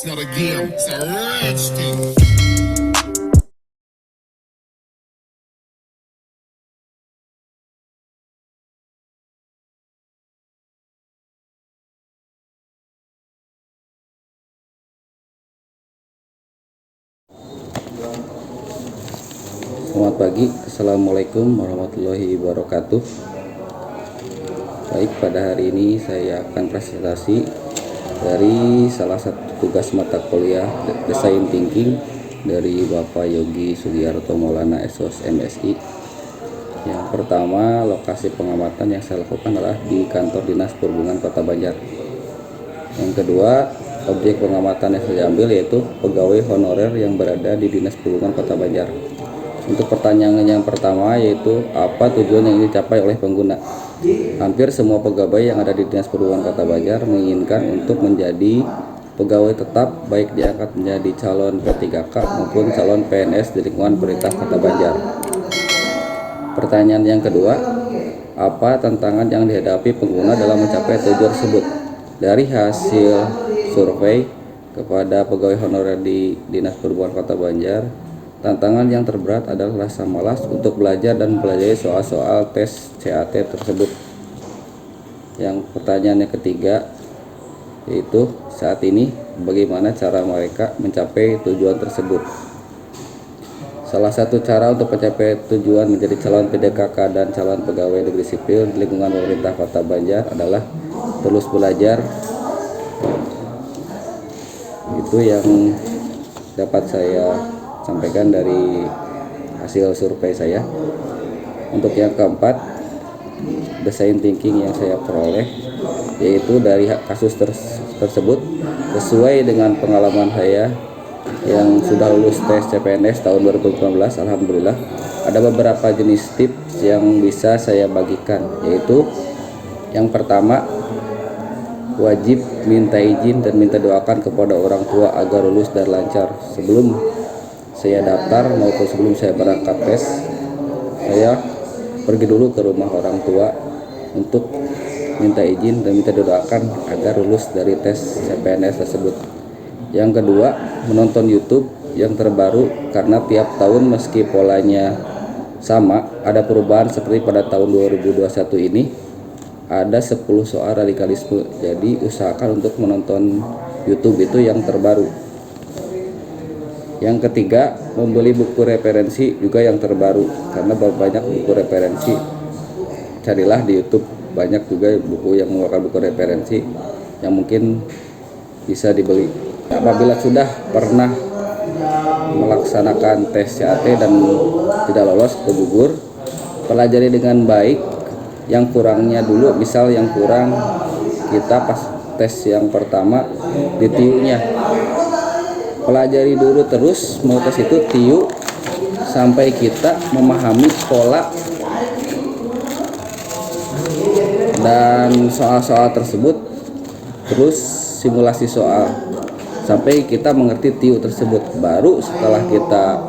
It's not a game, it's a rich thing. Selamat pagi, Assalamualaikum warahmatullahi wabarakatuh. Baik, pada hari ini saya akan presentasi dari salah satu tugas mata kuliah Design Thinking dari Bapak Yogi Sugiarto Maulana SOS MSI. Yang pertama, lokasi pengamatan yang saya lakukan adalah di kantor Dinas Perhubungan Kota Banjar. Yang kedua, objek pengamatan yang saya ambil yaitu pegawai honorer yang berada di Dinas Perhubungan Kota Banjar. Untuk pertanyaan yang pertama yaitu apa tujuan yang ingin dicapai oleh pengguna. Hampir semua pegawai yang ada di Dinas Perhubungan Kota Banjar menginginkan untuk menjadi pegawai tetap, baik diangkat menjadi calon P3K maupun calon PNS di lingkungan pemerintah Kota Banjar. Pertanyaan yang kedua, apa tantangan yang dihadapi pengguna dalam mencapai tujuan tersebut? Dari hasil survei kepada pegawai honorer di Dinas Perhubungan Kota Banjar, tantangan yang terberat adalah rasa malas untuk belajar dan mempelajari soal-soal tes CAT tersebut. Yang pertanyaan yang ketiga yaitu saat ini bagaimana cara mereka mencapai tujuan tersebut. Salah satu cara untuk mencapai tujuan menjadi calon PDKK dan calon pegawai negeri sipil di lingkungan pemerintah Kota Banjar adalah terus belajar. Itu yang dapat saya sampaikan dari hasil survei saya. Untuk yang keempat, design thinking yang saya peroleh yaitu dari kasus tersebut sesuai dengan pengalaman saya yang sudah lulus tes CPNS tahun 2019. Alhamdulillah ada beberapa jenis tips yang bisa saya bagikan, yaitu yang pertama, wajib minta izin dan minta doakan kepada orang tua agar lulus dan lancar. Sebelum saya daftar maupun sebelum saya berangkat tes, saya pergi dulu ke rumah orang tua untuk minta izin dan minta doakan agar lulus dari tes CPNS tersebut. Yang kedua, menonton YouTube yang terbaru, karena tiap tahun meski polanya sama, ada perubahan. Seperti pada tahun 2021 ini ada 10 soal radikalisme. Jadi usahakan untuk menonton YouTube itu yang terbaru. Yang ketiga, membeli buku referensi juga yang terbaru, karena banyak buku referensi. Carilah di YouTube, banyak juga buku yang mengeluarkan buku referensi yang mungkin bisa dibeli. Apabila sudah pernah melaksanakan tes CAT dan tidak lolos atau gugur, pelajari dengan baik. Yang kurangnya dulu, misal yang kurang kita pas tes yang pertama di TIU-nya, pelajari dulu terus mau tes itu TIU sampai kita memahami pola dan soal-soal tersebut, terus simulasi soal sampai kita mengerti TIU tersebut. Baru setelah kita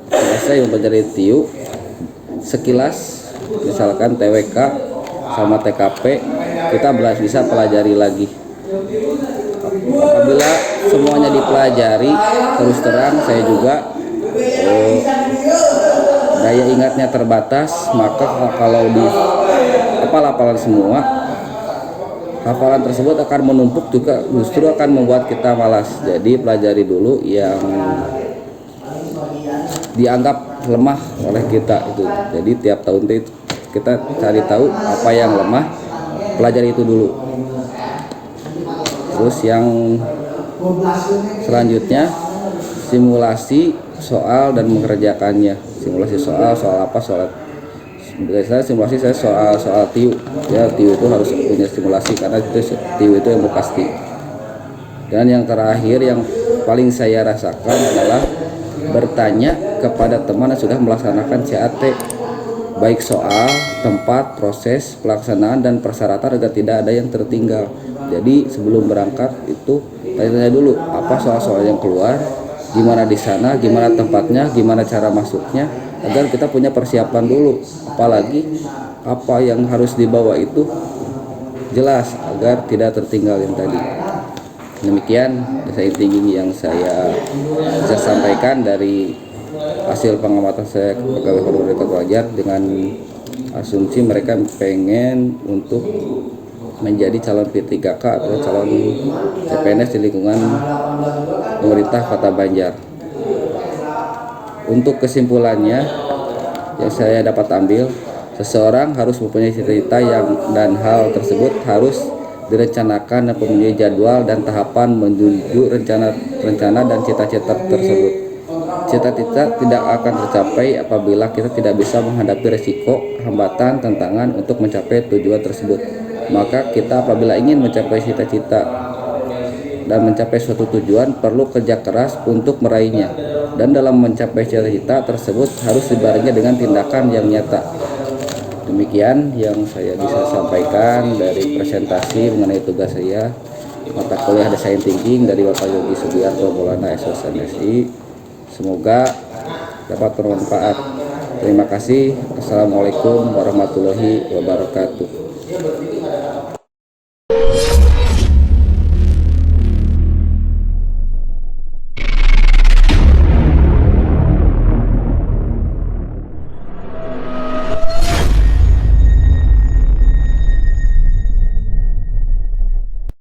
selesai mempelajari TIU sekilas, misalkan TWK sama TKP, kita bisa pelajari lagi. Apabila semuanya dipelajari, terus terang saya juga daya ingatnya terbatas, maka kalau di hafalan semua, hafalan tersebut akan menumpuk, juga justru akan membuat kita malas. Jadi pelajari dulu yang dianggap lemah oleh kita itu. Jadi tiap tahun kita cari tahu apa yang lemah, pelajari itu dulu. Terus yang selanjutnya, simulasi soal dan mengerjakannya. Simulasi soal apa? Biasanya simulasi saya soal TIU. Ya, TIU itu harus punya simulasi karena itu TIU itu yang pasti. Dan yang terakhir yang paling saya rasakan adalah bertanya kepada teman yang sudah melaksanakan CAT, baik soal, tempat, proses pelaksanaan dan persyaratan agar tidak ada yang tertinggal. Jadi sebelum berangkat itu tanya dulu apa soal-soal yang keluar, gimana di sana, gimana tempatnya, gimana cara masuknya, agar kita punya persiapan dulu. Apalagi apa yang harus dibawa itu jelas agar tidak tertinggal yang tadi. Demikian desain thinking yang saya bisa sampaikan dari hasil pengamatan saya ke pegawai honorer Kota Banjar, dengan asumsi mereka pengen untuk menjadi calon P3K atau calon CPNS di lingkungan pemerintah Kota Banjar. Untuk kesimpulannya yang saya dapat ambil, seseorang harus mempunyai cita-cita dan hal tersebut harus direncanakan dan mempunyai jadwal dan tahapan menuju rencana dan cita-cita tersebut. Cita-cita tidak akan tercapai apabila kita tidak bisa menghadapi resiko, hambatan, tantangan untuk mencapai tujuan tersebut. Maka kita apabila ingin mencapai cita-cita dan mencapai suatu tujuan perlu kerja keras untuk meraihnya, dan dalam mencapai cita-cita tersebut harus dibarengi dengan tindakan yang nyata. Demikian yang saya bisa sampaikan dari presentasi mengenai tugas saya mata kuliah Desain Thinking dari Bapak Yogi Sugiarto Maulana SOSMSI. Semoga dapat bermanfaat. Terima kasih. Assalamualaikum warahmatullahi wabarakatuh.